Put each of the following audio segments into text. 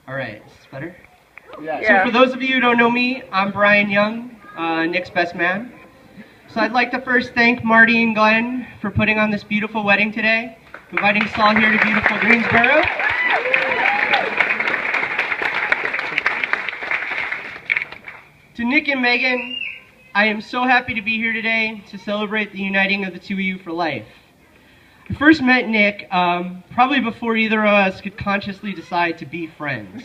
All right, is this better? Yeah. So for those of you who don't know me, I'm Brian Young, Nick's best man. So I'd like to first thank Marty and Glenn for putting on this beautiful wedding today, inviting us all here to beautiful Greensboro. To Nick and Megan, I am so happy to be here today to celebrate the uniting of the two of you for life. I first met Nick probably before either of us could consciously decide to be friends.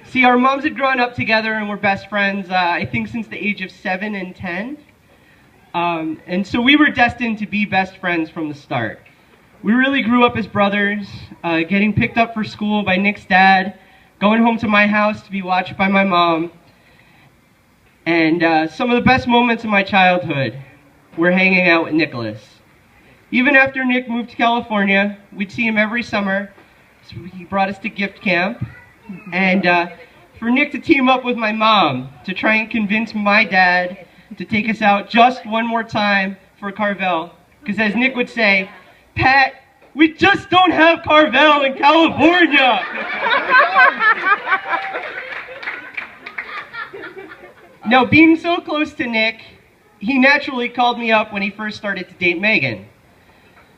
See, our moms had grown up together and were best friends, I think, since the age of 7 and 10. And so we were destined to be best friends from the start. We really grew up as brothers, getting picked up for school by Nick's dad, going home to my house to be watched by my mom. And some of the best moments of my childhood were hanging out with Nicholas. Even after Nick moved to California, we'd see him every summer. So he brought us to gift camp. And for Nick to team up with my mom to try and convince my dad to take us out just one more time for Carvel. Because as Nick would say, Pat, we just don't have Carvel in California. Now, being so close to Nick, he naturally called me up when he first started to date Megan.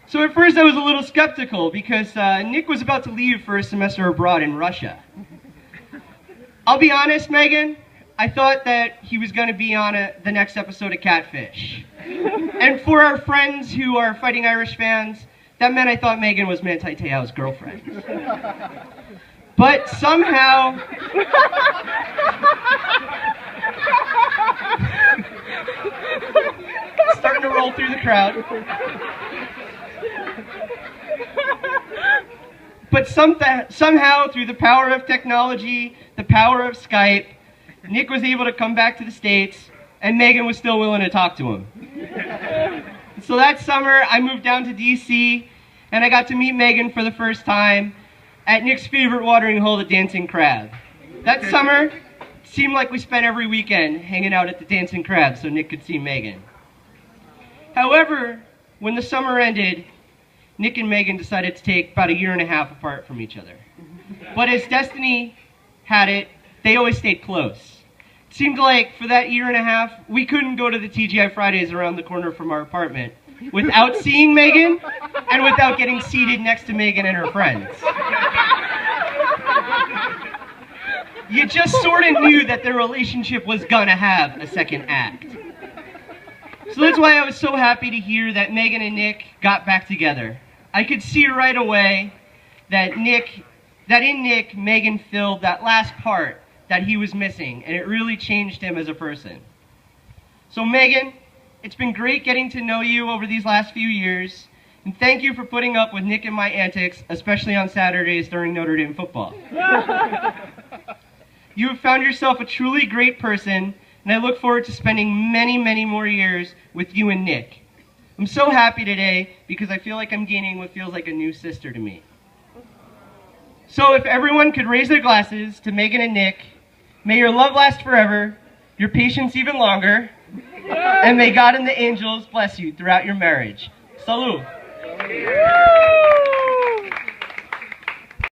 So at first I was a little skeptical because Nick was about to leave for a semester abroad in Russia. I'll be honest, Megan, I thought that he was going to be on the next episode of Catfish. And for our friends who are Fighting Irish fans, that meant I thought Megan was Manti Te'o's girlfriend. But somehow... starting to roll through the crowd. But somehow, through the power of technology, the power of Skype, Nick was able to come back to the States, and Megan was still willing to talk to him. So that summer, I moved down to D.C., and I got to meet Megan for the first time at Nick's favorite watering hole, the Dancing Crab. That summer, it seemed like we spent every weekend hanging out at the Dancing Crab so Nick could see Megan. However, when the summer ended, Nick and Megan decided to take about 1.5 years apart from each other. But as destiny had it, they always stayed close. It seemed like for that 1.5 years, we couldn't go to the TGI Fridays around the corner from our apartment without seeing Megan and without getting seated next to Megan and her friends. You just sort of knew that their relationship was gonna have a second act. So that's why I was so happy to hear that Megan and Nick got back together. I could see right away that in Nick, Megan filled that last part that he was missing, and it really changed him as a person. So Megan, it's been great getting to know you over these last few years, and thank you for putting up with Nick and my antics, especially on Saturdays during Notre Dame football. You have found yourself a truly great person, and I look forward to spending many, many more years with you and Nick. I'm so happy today because I feel like I'm gaining what feels like a new sister to me. So if everyone could raise their glasses to Megan and Nick, may your love last forever, your patience even longer, and may God and the angels bless you throughout your marriage. Salud.